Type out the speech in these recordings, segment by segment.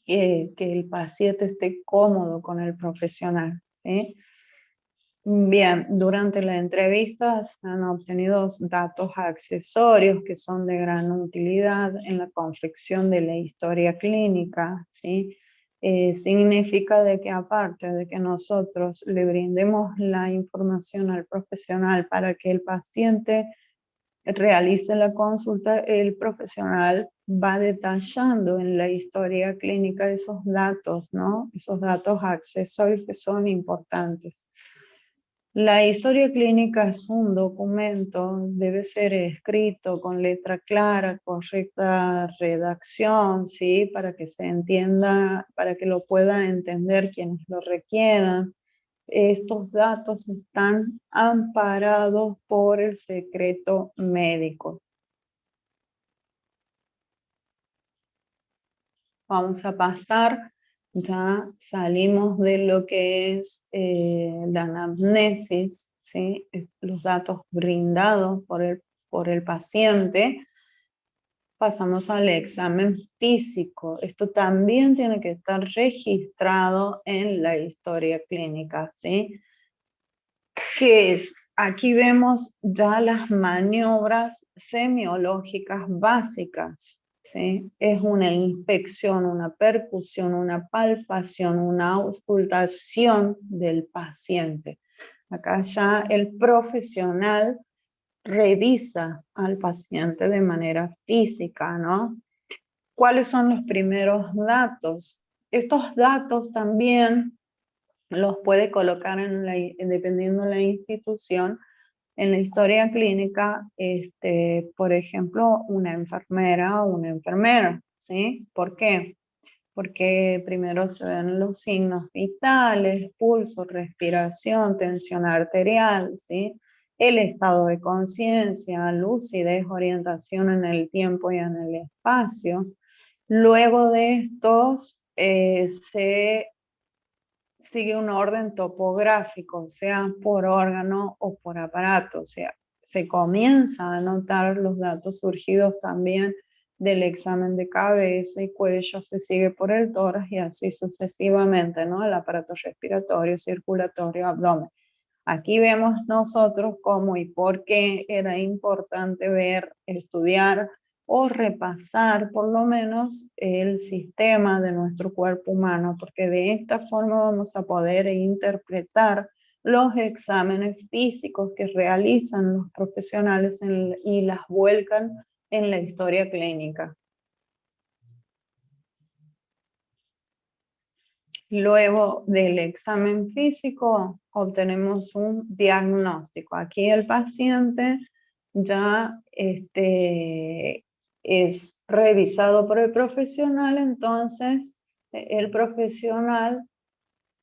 que el paciente esté cómodo con el profesional, ¿sí? Bien, durante la entrevista se han obtenido datos accesorios que son de gran utilidad en la confección de la historia clínica, ¿sí? Significa de que aparte de que nosotros le brindemos la información al profesional para que el paciente realice la consulta, el profesional va detallando en la historia clínica esos datos, ¿no? Esos datos accesorios que son importantes. La historia clínica es un documento, debe ser escrito con letra clara, correcta redacción, ¿sí? Para que se entienda, para que lo puedan entender quienes lo requieran. Estos datos están amparados por el secreto médico. Vamos a pasar, ya salimos de lo que es la anamnesis, ¿sí? Los datos brindados por el paciente. Pasamos al examen físico. Esto también tiene que estar registrado en la historia clínica, ¿sí? ¿Qué es? Aquí vemos ya las maniobras semiológicas básicas, ¿sí? Es una inspección, una percusión, una palpación, una auscultación del paciente. Acá ya el profesional revisa al paciente de manera física, ¿no? ¿Cuáles son los primeros datos? Estos datos también los puede colocar dependiendo de la institución, en la historia clínica, por ejemplo, una enfermera o un enfermero, ¿sí? ¿Por qué? Porque primero se ven los signos vitales, pulso, respiración, tensión arterial, ¿sí? El estado de conciencia, lucidez, orientación en el tiempo y en el espacio. Luego de estos se sigue un orden topográfico, sea por órgano o por aparato, o sea, se comienza a anotar los datos surgidos también del examen de cabeza y cuello, se sigue por el tórax y así sucesivamente, ¿no? El aparato respiratorio, circulatorio, abdomen. Aquí vemos nosotros cómo y por qué era importante ver, estudiar o repasar por lo menos el sistema de nuestro cuerpo humano, porque de esta forma vamos a poder interpretar los exámenes físicos que realizan los profesionales y las vuelcan en la historia clínica. Luego del examen físico obtenemos un diagnóstico. Aquí el paciente ya es revisado por el profesional, entonces el profesional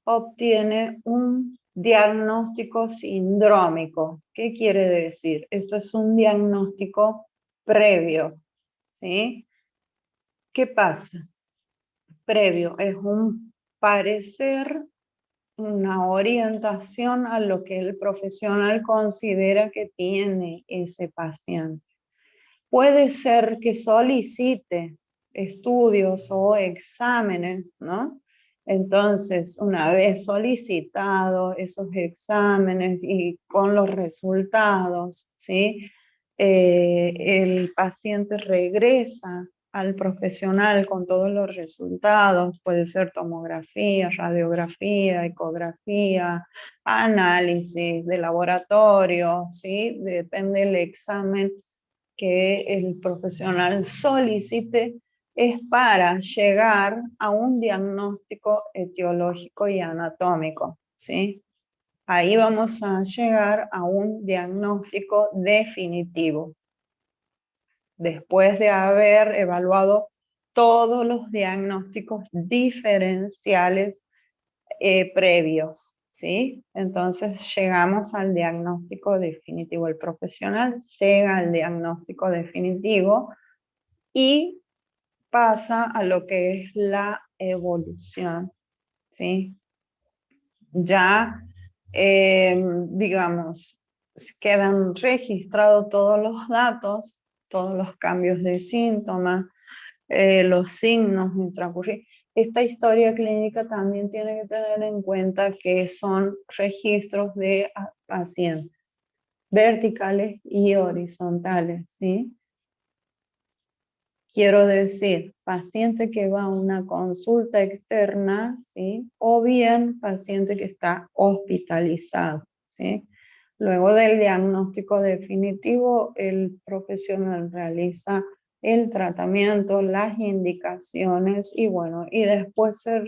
obtiene un diagnóstico sindrómico. ¿Qué quiere decir? Esto es un diagnóstico previo, ¿sí? ¿Qué pasa? Previo es un parecer, una orientación a lo que el profesional considera que tiene ese paciente. Puede ser que solicite estudios o exámenes, ¿no? Entonces, una vez solicitado esos exámenes y con los resultados, ¿sí? El paciente regresa al profesional con todos los resultados, puede ser tomografía, radiografía, ecografía, análisis de laboratorio, ¿sí? Depende del examen que el profesional solicite, es para llegar a un diagnóstico etiológico y anatómico, ¿sí? Ahí vamos a llegar a un diagnóstico definitivo, después de haber evaluado todos los diagnósticos diferenciales previos, ¿sí? Entonces llegamos al diagnóstico definitivo. El profesional llega al diagnóstico definitivo y pasa a lo que es la evolución, ¿sí? Ya, digamos, quedan registrados todos los datos, todos los cambios de síntomas, los signos de transcurrir. Esta historia clínica también tiene que tener en cuenta que son registros de pacientes verticales y horizontales, ¿sí? Quiero decir, paciente que va a una consulta externa, ¿sí? O bien paciente que está hospitalizado, ¿sí? Luego del diagnóstico definitivo, el profesional realiza el tratamiento, las indicaciones y bueno, y después se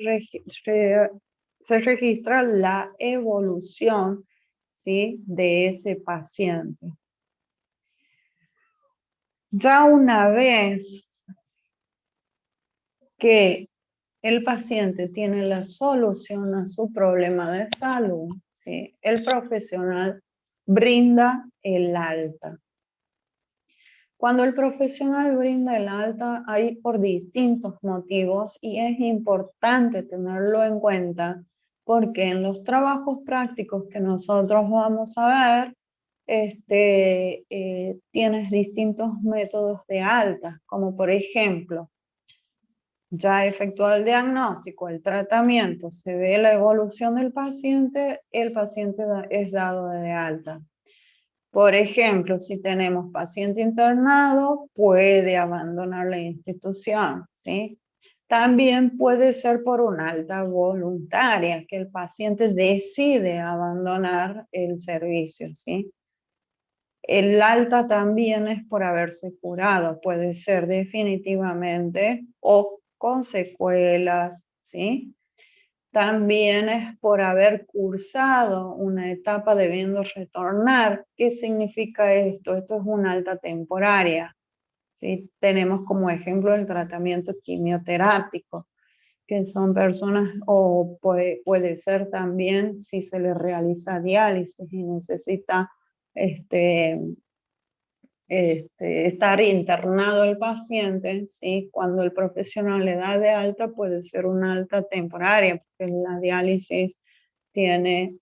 registra la evolución, ¿sí? De ese paciente. Ya una vez que el paciente tiene la solución a su problema de salud, ¿sí? El profesional brinda el alta. Cuando el profesional brinda el alta, hay por distintos motivos y es importante tenerlo en cuenta porque en los trabajos prácticos que nosotros vamos a ver, tienes distintos métodos de alta, como por ejemplo, ya efectuado el diagnóstico, el tratamiento, se ve la evolución del paciente, el paciente es dado de alta. Por ejemplo, si tenemos paciente internado, puede abandonar la institución, ¿sí? También puede ser por una alta voluntaria, que el paciente decide abandonar el servicio, ¿sí? El alta también es por haberse curado, puede ser definitivamente o con secuelas, ¿sí? También es por haber cursado una etapa debiendo retornar. ¿Qué significa esto? Esto es una alta temporaria, ¿sí? Tenemos como ejemplo el tratamiento quimioterápico, que son personas, o puede ser también si se le realiza diálisis y necesita estar internado el paciente, ¿sí? Cuando el profesional le da de alta, puede ser una alta temporaria, porque la diálisis tiene,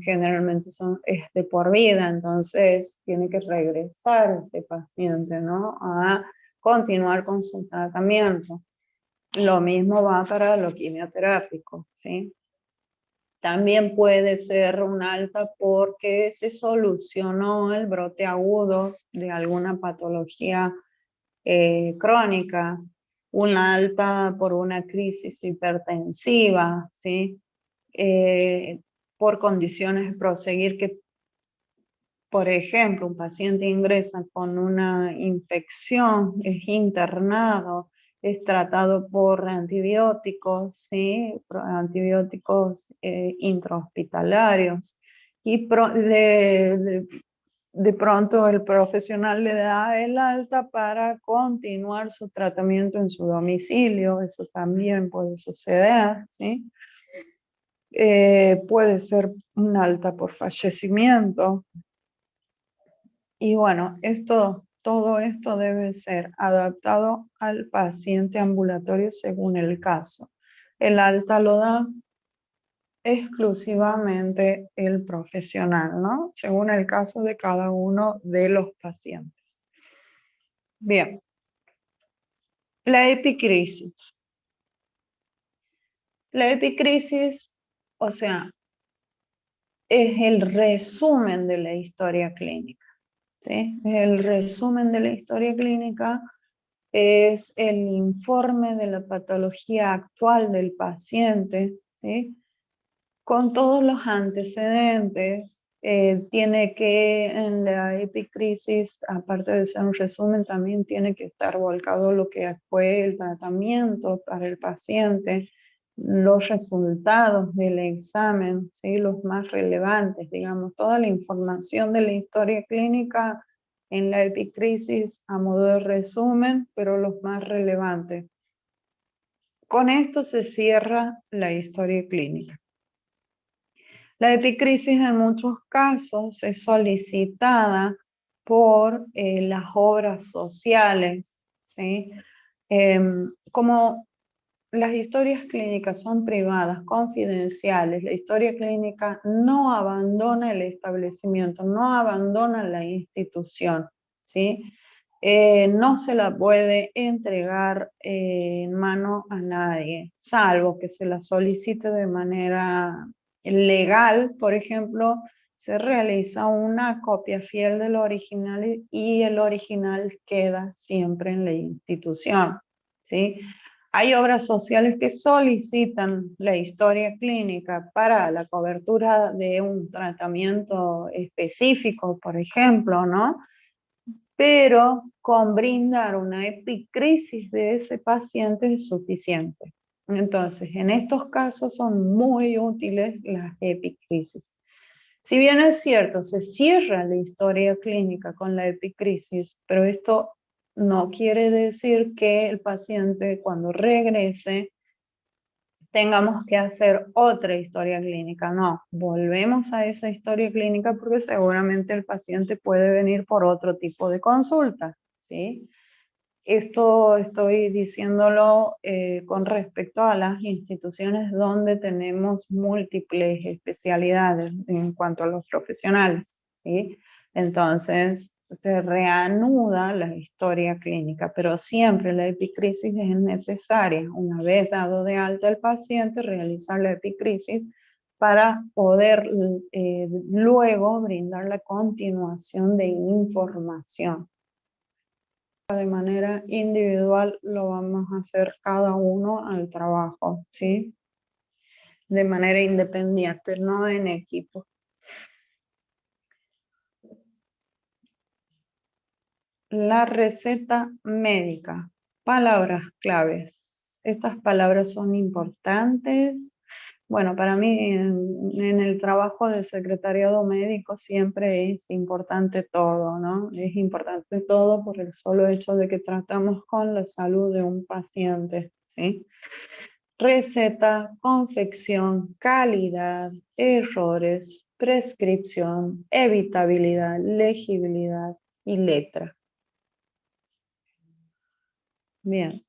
generalmente es de por vida, entonces tiene que regresar ese paciente, ¿no? A continuar con su tratamiento. Lo mismo va para lo quimioterápico, ¿sí? También puede ser un alta porque se solucionó el brote agudo de alguna patología crónica, una alta por una crisis hipertensiva, ¿sí? Por condiciones de proseguir que, por ejemplo, un paciente ingresa con una infección, es internado, es tratado por antibióticos, ¿sí? Antibióticos intrahospitalarios. Y de pronto el profesional le da el alta para continuar su tratamiento en su domicilio. Eso también puede suceder, ¿sí? Puede ser un alta por fallecimiento. Y bueno, todo esto debe ser adaptado al paciente ambulatorio según el caso. El alta lo da exclusivamente el profesional, ¿no? Según el caso de cada uno de los pacientes. Bien, la epicrisis. La epicrisis, o sea, es el resumen de la historia clínica, ¿sí? El resumen de la historia clínica es el informe de la patología actual del paciente, ¿sí? Con todos los antecedentes. Tiene que, en la epicrisis, aparte de ser un resumen, también tiene que estar volcado lo que fue el tratamiento para el paciente, los resultados del examen, ¿sí? Los más relevantes, digamos, toda la información de la historia clínica en la epicrisis a modo de resumen, pero los más relevantes. Con esto se cierra la historia clínica. La epicrisis en muchos casos es solicitada por las obras sociales, ¿sí? Como las historias clínicas son privadas, confidenciales, la historia clínica no abandona el establecimiento, no abandona la institución, ¿sí? no se la puede entregar en mano a nadie, salvo que se la solicite de manera legal. Por ejemplo, se realiza una copia fiel del original y el original queda siempre en la institución, ¿sí? Hay obras sociales que solicitan la historia clínica para la cobertura de un tratamiento específico, por ejemplo, ¿no? Pero con brindar una epicrisis de ese paciente es suficiente. Entonces, en estos casos son muy útiles las epicrisis. Si bien es cierto, se cierra la historia clínica con la epicrisis, pero esto no quiere decir que el paciente cuando regrese tengamos que hacer otra historia clínica. No, volvemos a esa historia clínica porque seguramente el paciente puede venir por otro tipo de consulta, ¿sí? Esto estoy diciéndolo con respecto a las instituciones donde tenemos múltiples especialidades en cuanto a los profesionales, ¿sí? Entonces, se reanuda la historia clínica, pero siempre la epicrisis es necesaria. Una vez dado de alta el paciente, realizar la epicrisis para poder luego brindar la continuación de información. De manera individual lo vamos a hacer cada uno al trabajo, ¿sí? De manera independiente, no en equipo. La receta médica. Palabras claves. Estas palabras son importantes. Bueno, para mí en el trabajo de secretariado médico siempre es importante todo, ¿no? Es importante todo por el solo hecho de que tratamos con la salud de un paciente, ¿sí? Receta, confección, calidad, errores, prescripción, evitabilidad, legibilidad y letra. Bien.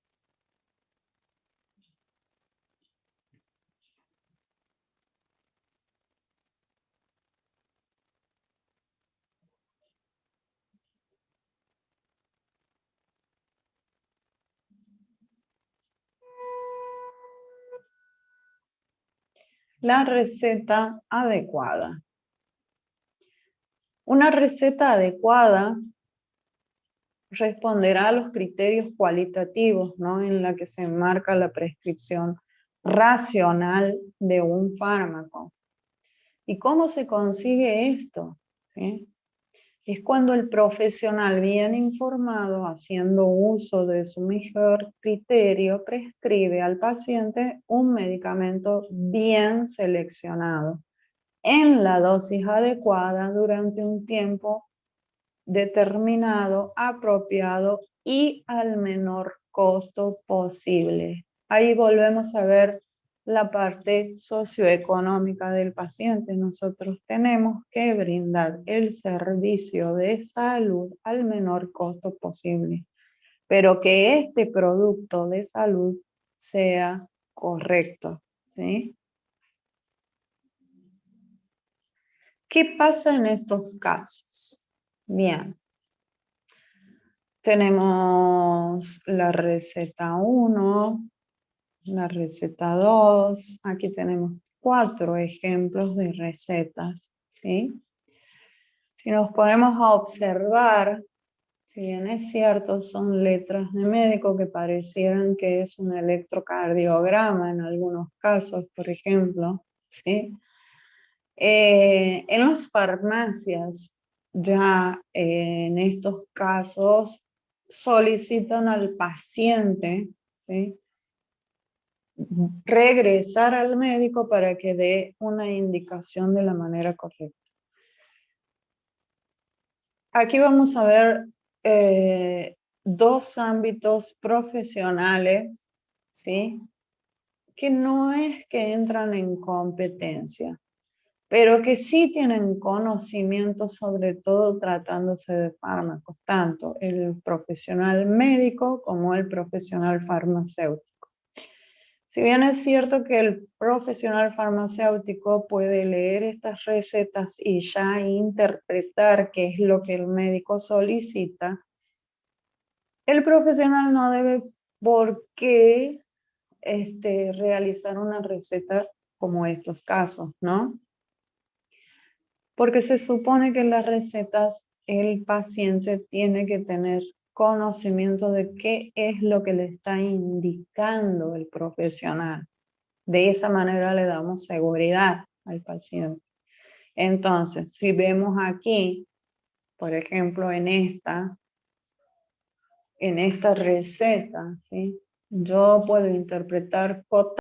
La receta adecuada. Una receta adecuada responderá a los criterios cualitativos, ¿no? En la que se enmarca la prescripción racional de un fármaco. ¿Y cómo se consigue esto? ¿Sí? Es cuando el profesional bien informado, haciendo uso de su mejor criterio, prescribe al paciente un medicamento bien seleccionado, en la dosis adecuada, durante un tiempo determinado, apropiado y al menor costo posible. Ahí volvemos a ver la parte socioeconómica del paciente. Nosotros tenemos que brindar el servicio de salud al menor costo posible, pero que este producto de salud sea correcto, ¿sí? ¿Qué pasa en estos casos? Bien, tenemos la receta 1, la receta 2. Aquí tenemos 4 ejemplos de recetas, ¿sí? Si nos ponemos a observar, si bien es cierto, son letras de médico que parecieran que es un electrocardiograma en algunos casos, por ejemplo, ¿sí? En las farmacias, ya en estos casos, solicitan al paciente, ¿sí?, regresar al médico para que dé una indicación de la manera correcta. Aquí vamos a ver dos ámbitos profesionales, ¿sí?, que no es que entran en competencia, pero que sí tienen conocimiento, sobre todo tratándose de fármacos, tanto el profesional médico como el profesional farmacéutico. Si bien es cierto que el profesional farmacéutico puede leer estas recetas y ya interpretar qué es lo que el médico solicita, El profesional no debe por qué realizar una receta como estos casos, ¿no? Porque se supone que en las recetas el paciente tiene que tener conocimiento de qué es lo que le está indicando el profesional. De esa manera le damos seguridad al paciente. Entonces, si vemos aquí, por ejemplo, en esta receta, ¿sí? Yo puedo interpretar